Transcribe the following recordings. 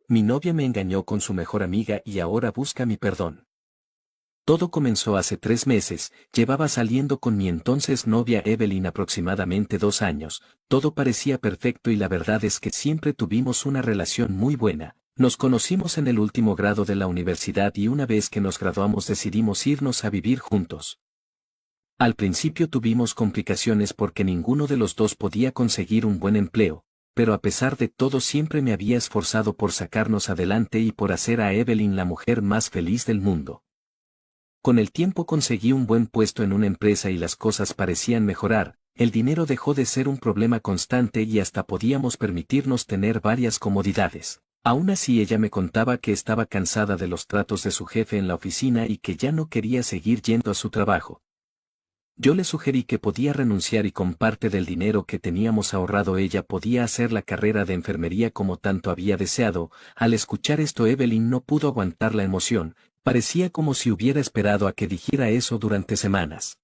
mi novia me engañó con su mejor amiga y ahora busca mi perdón. Todo comenzó hace 3 meses, llevaba saliendo con mi entonces novia Evelyn aproximadamente 2 años, todo parecía perfecto y la verdad es que siempre tuvimos una relación muy buena. Nos conocimos en el último grado de la universidad y una vez que nos graduamos decidimos irnos a vivir juntos. Al principio tuvimos complicaciones porque ninguno de los dos podía conseguir un buen empleo, pero a pesar de todo siempre me había esforzado por sacarnos adelante y por hacer a Evelyn la mujer más feliz del mundo. Con el tiempo conseguí un buen puesto en una empresa y las cosas parecían mejorar, el dinero dejó de ser un problema constante y hasta podíamos permitirnos tener varias comodidades. Aún así ella me contaba que estaba cansada de los tratos de su jefe en la oficina y que ya no quería seguir yendo a su trabajo. Yo le sugerí que podía renunciar y con parte del dinero que teníamos ahorrado ella podía hacer la carrera de enfermería como tanto había deseado. Al escuchar esto Evelyn no pudo aguantar la emoción, parecía como si hubiera esperado a que dijera eso durante semanas.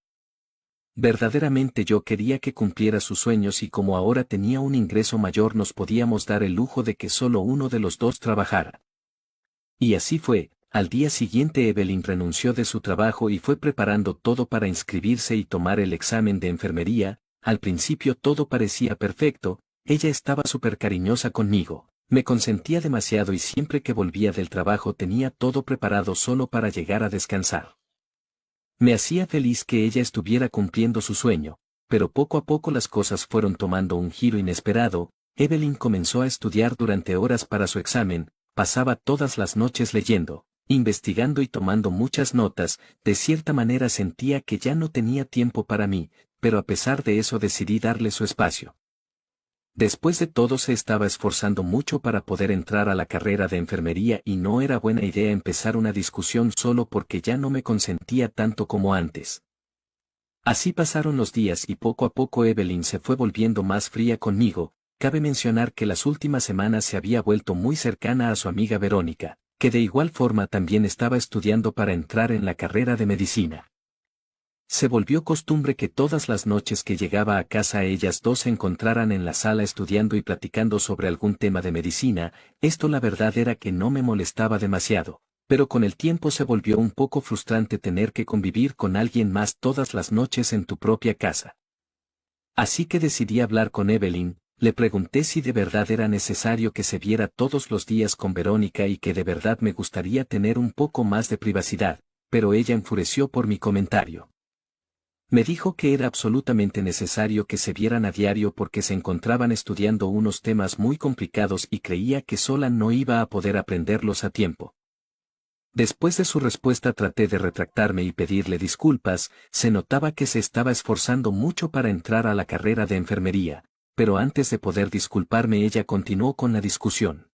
Verdaderamente yo quería que cumpliera sus sueños y como ahora tenía un ingreso mayor nos podíamos dar el lujo de que solo uno de los dos trabajara. Y así fue. Al día siguiente Evelyn renunció de su trabajo y fue preparando todo para inscribirse y tomar el examen de enfermería. Al principio todo parecía perfecto, ella estaba súper cariñosa conmigo, me consentía demasiado y siempre que volvía del trabajo tenía todo preparado solo para llegar a descansar. Me hacía feliz que ella estuviera cumpliendo su sueño, pero poco a poco las cosas fueron tomando un giro inesperado. Evelyn comenzó a estudiar durante horas para su examen, pasaba todas las noches leyendo, investigando y tomando muchas notas. De cierta manera sentía que ya no tenía tiempo para mí, pero a pesar de eso decidí darle su espacio. Después de todo se estaba esforzando mucho para poder entrar a la carrera de enfermería y no era buena idea empezar una discusión solo porque ya no me consentía tanto como antes. Así pasaron los días y poco a poco Evelyn se fue volviendo más fría conmigo. Cabe mencionar que las últimas semanas se había vuelto muy cercana a su amiga Verónica, que de igual forma también estaba estudiando para entrar en la carrera de medicina. Se volvió costumbre que todas las noches que llegaba a casa ellas dos se encontraran en la sala estudiando y platicando sobre algún tema de medicina. Esto la verdad era que no me molestaba demasiado, pero con el tiempo se volvió un poco frustrante tener que convivir con alguien más todas las noches en tu propia casa. Así que decidí hablar con Evelyn. Le pregunté si de verdad era necesario que se viera todos los días con Verónica y que de verdad me gustaría tener un poco más de privacidad, pero ella enfureció por mi comentario. Me dijo que era absolutamente necesario que se vieran a diario porque se encontraban estudiando unos temas muy complicados y creía que sola no iba a poder aprenderlos a tiempo. Después de su respuesta traté de retractarme y pedirle disculpas. Se notaba que se estaba esforzando mucho para entrar a la carrera de enfermería, pero antes de poder disculparme ella continuó con la discusión.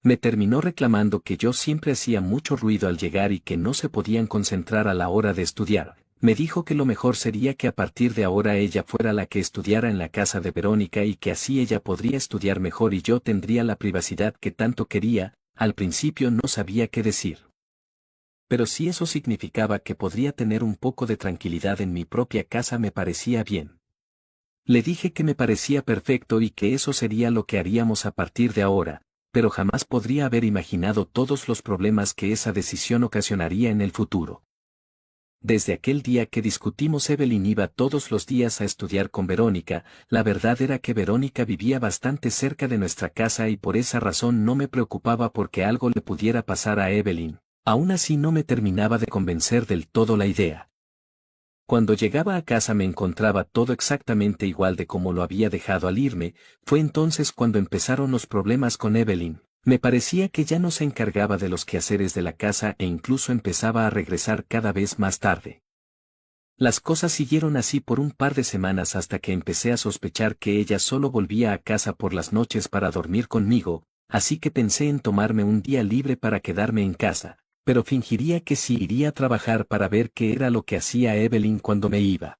Me terminó reclamando que yo siempre hacía mucho ruido al llegar y que no se podían concentrar a la hora de estudiar. Me dijo que lo mejor sería que a partir de ahora ella fuera la que estudiara en la casa de Verónica y que así ella podría estudiar mejor y yo tendría la privacidad que tanto quería. Al principio no sabía qué decir. Pero si eso significaba que podría tener un poco de tranquilidad en mi propia casa me parecía bien. Le dije que me parecía perfecto y que eso sería lo que haríamos a partir de ahora, pero jamás podría haber imaginado todos los problemas que esa decisión ocasionaría en el futuro. Desde aquel día que discutimos Evelyn iba todos los días a estudiar con Verónica. La verdad era que Verónica vivía bastante cerca de nuestra casa y por esa razón no me preocupaba porque algo le pudiera pasar a Evelyn. Aún así no me terminaba de convencer del todo la idea. Cuando llegaba a casa me encontraba todo exactamente igual de como lo había dejado al irme. Fue entonces cuando empezaron los problemas con Evelyn. Me parecía que ya no se encargaba de los quehaceres de la casa e incluso empezaba a regresar cada vez más tarde. Las cosas siguieron así por un par de semanas hasta que empecé a sospechar que ella solo volvía a casa por las noches para dormir conmigo, así que pensé en tomarme un día libre para quedarme en casa, pero fingiría que sí iría a trabajar para ver qué era lo que hacía Evelyn cuando me iba.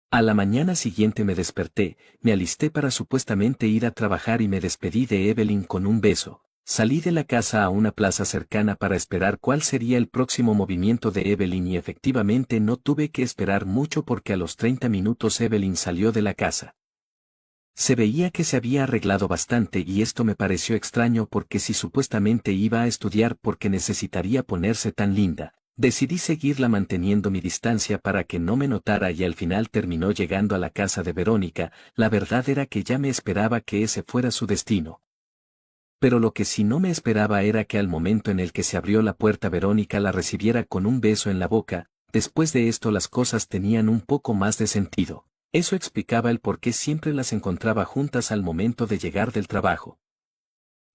A la mañana siguiente me desperté, me alisté para supuestamente ir a trabajar y me despedí de Evelyn con un beso. Salí de la casa a una plaza cercana para esperar cuál sería el próximo movimiento de Evelyn y efectivamente no tuve que esperar mucho porque a los 30 minutos Evelyn salió de la casa. Se veía que se había arreglado bastante y esto me pareció extraño porque si supuestamente iba a estudiar porque necesitaría ponerse tan linda, decidí seguirla manteniendo mi distancia para que no me notara y al final terminó llegando a la casa de Verónica. La verdad era que ya me esperaba que ese fuera su destino. Pero lo que sí no me esperaba era que al momento en el que se abrió la puerta Verónica la recibiera con un beso en la boca. Después de esto las cosas tenían un poco más de sentido. Eso explicaba el por qué siempre las encontraba juntas al momento de llegar del trabajo.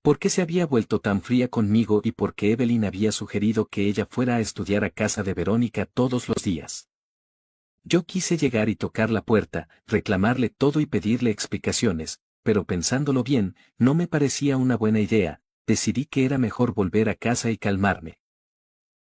Por qué se había vuelto tan fría conmigo y por qué Evelyn había sugerido que ella fuera a estudiar a casa de Verónica todos los días. Yo quise llegar y tocar la puerta, reclamarle todo y pedirle explicaciones, pero pensándolo bien, no me parecía una buena idea. Decidí que era mejor volver a casa y calmarme.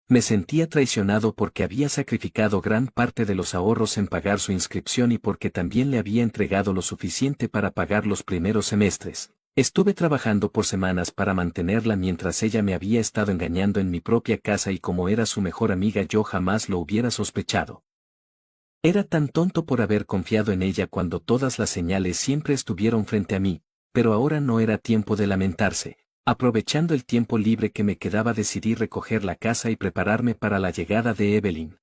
Me sentía traicionado porque había sacrificado gran parte de los ahorros en pagar su inscripción y porque también le había entregado lo suficiente para pagar los primeros semestres. Estuve trabajando por semanas para mantenerla mientras ella me había estado engañando en mi propia casa y como era su mejor amiga yo jamás lo hubiera sospechado. Era tan tonto por haber confiado en ella cuando todas las señales siempre estuvieron frente a mí, pero ahora no era tiempo de lamentarse. Aprovechando el tiempo libre que me quedaba decidí recoger la casa y prepararme para la llegada de Evelyn.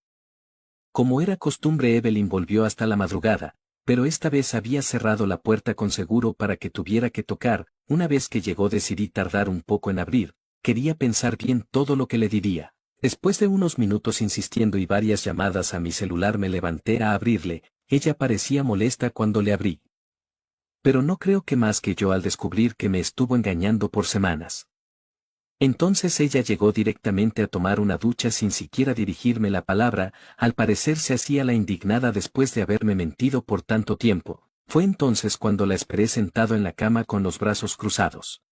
Como era costumbre Evelyn volvió hasta la madrugada, pero esta vez había cerrado la puerta con seguro para que tuviera que tocar. Una vez que llegó decidí tardar un poco en abrir, quería pensar bien todo lo que le diría. Después de unos minutos insistiendo y varias llamadas a mi celular me levanté a abrirle. Ella parecía molesta cuando le abrí. Pero no creo que más que yo al descubrir que me estuvo engañando por semanas. Entonces ella llegó directamente a tomar una ducha sin siquiera dirigirme la palabra. Al parecer se hacía la indignada después de haberme mentido por tanto tiempo. Fue entonces cuando la esperé sentado en la cama con los brazos cruzados.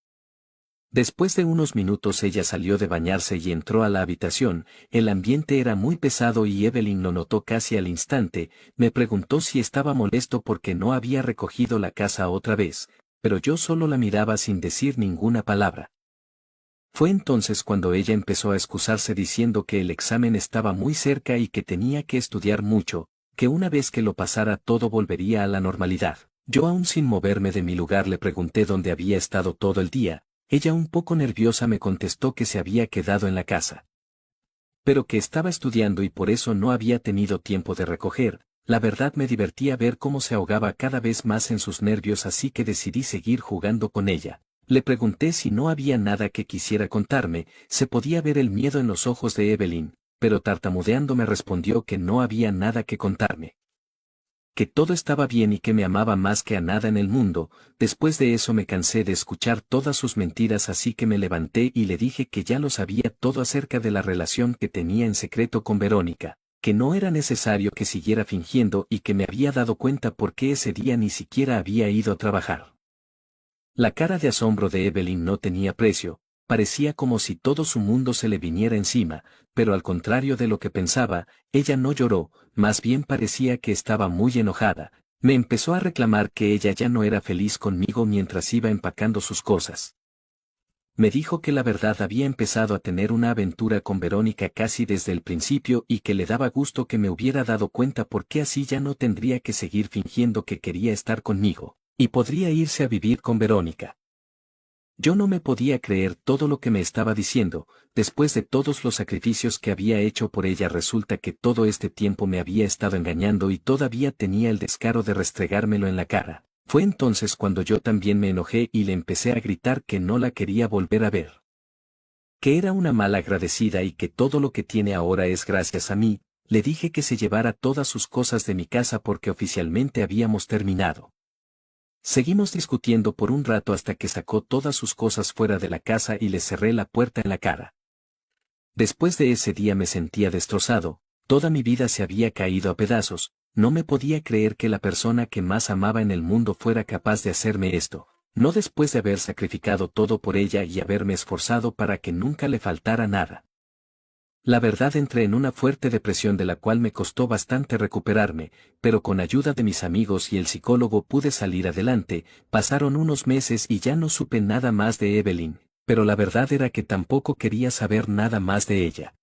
Después de unos minutos ella salió de bañarse y entró a la habitación. El ambiente era muy pesado y Evelyn lo notó casi al instante. Me preguntó si estaba molesto porque no había recogido la casa otra vez, pero yo solo la miraba sin decir ninguna palabra. Fue entonces cuando ella empezó a excusarse diciendo que el examen estaba muy cerca y que tenía que estudiar mucho, que una vez que lo pasara todo volvería a la normalidad. Yo aún sin moverme de mi lugar le pregunté dónde había estado todo el día. Ella un poco nerviosa me contestó que se había quedado en la casa. Pero que estaba estudiando y por eso no había tenido tiempo de recoger. La verdad me divertía ver cómo se ahogaba cada vez más en sus nervios así que decidí seguir jugando con ella. Le pregunté si no había nada que quisiera contarme. Se podía ver el miedo en los ojos de Evelyn, pero tartamudeando me respondió que no había nada que contarme. Que todo estaba bien y que me amaba más que a nada en el mundo. Después de eso me cansé de escuchar todas sus mentiras así que me levanté y le dije que ya lo sabía todo acerca de la relación que tenía en secreto con Verónica, que no era necesario que siguiera fingiendo y que me había dado cuenta porque ese día ni siquiera había ido a trabajar. La cara de asombro de Evelyn no tenía precio, parecía como si todo su mundo se le viniera encima, pero al contrario de lo que pensaba, ella no lloró, más bien parecía que estaba muy enojada. Me empezó a reclamar que ella ya no era feliz conmigo mientras iba empacando sus cosas. Me dijo que la verdad había empezado a tener una aventura con Verónica casi desde el principio y que le daba gusto que me hubiera dado cuenta porque así ya no tendría que seguir fingiendo que quería estar conmigo, y podría irse a vivir con Verónica. Yo no me podía creer todo lo que me estaba diciendo. Después de todos los sacrificios que había hecho por ella resulta que todo este tiempo me había estado engañando y todavía tenía el descaro de restregármelo en la cara. Fue entonces cuando yo también me enojé y le empecé a gritar que no la quería volver a ver. Que era una mala agradecida y que todo lo que tiene ahora es gracias a mí. Le dije que se llevara todas sus cosas de mi casa porque oficialmente habíamos terminado. Seguimos discutiendo por un rato hasta que sacó todas sus cosas fuera de la casa y le cerré la puerta en la cara. Después de ese día me sentía destrozado, toda mi vida se había caído a pedazos, no me podía creer que la persona que más amaba en el mundo fuera capaz de hacerme esto, no después de haber sacrificado todo por ella y haberme esforzado para que nunca le faltara nada. La verdad entré en una fuerte depresión de la cual me costó bastante recuperarme, pero con ayuda de mis amigos y el psicólogo pude salir adelante. Pasaron unos meses y ya no supe nada más de Evelyn, pero la verdad era que tampoco quería saber nada más de ella.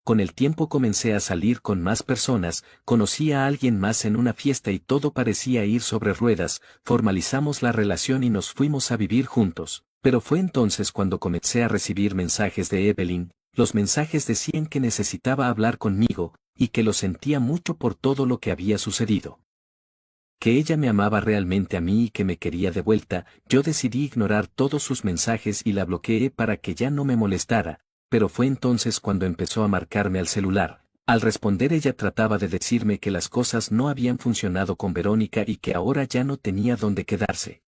Con el tiempo comencé a salir con más personas, conocí a alguien más en una fiesta y todo parecía ir sobre ruedas, formalizamos la relación y nos fuimos a vivir juntos. Pero fue entonces cuando comencé a recibir mensajes de Evelyn. Los mensajes decían que necesitaba hablar conmigo, y que lo sentía mucho por todo lo que había sucedido. Que ella me amaba realmente a mí y que me quería de vuelta. Yo decidí ignorar todos sus mensajes y la bloqueé para que ya no me molestara, pero fue entonces cuando empezó a marcarme al celular. Al responder ella trataba de decirme que las cosas no habían funcionado con Verónica y que ahora ya no tenía dónde quedarse.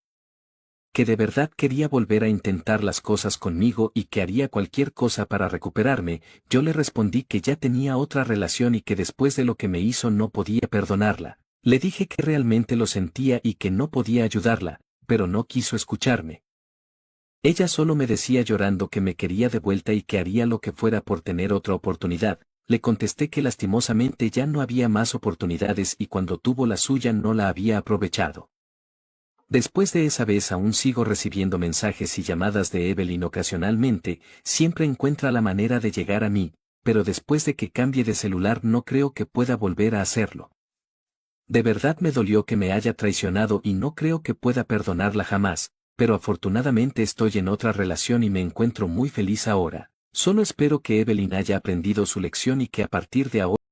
Que de verdad quería volver a intentar las cosas conmigo y que haría cualquier cosa para recuperarme. Yo le respondí que ya tenía otra relación y que después de lo que me hizo no podía perdonarla. Le dije que realmente lo sentía y que no podía ayudarla, pero no quiso escucharme. Ella solo me decía llorando que me quería de vuelta y que haría lo que fuera por tener otra oportunidad. Le contesté que lastimosamente ya no había más oportunidades y cuando tuvo la suya no la había aprovechado. Después de esa vez aún sigo recibiendo mensajes y llamadas de Evelyn ocasionalmente, siempre encuentra la manera de llegar a mí, pero después de que cambie de celular no creo que pueda volver a hacerlo. De verdad me dolió que me haya traicionado y no creo que pueda perdonarla jamás, pero afortunadamente estoy en otra relación y me encuentro muy feliz ahora. Solo espero que Evelyn haya aprendido su lección y que a partir de ahora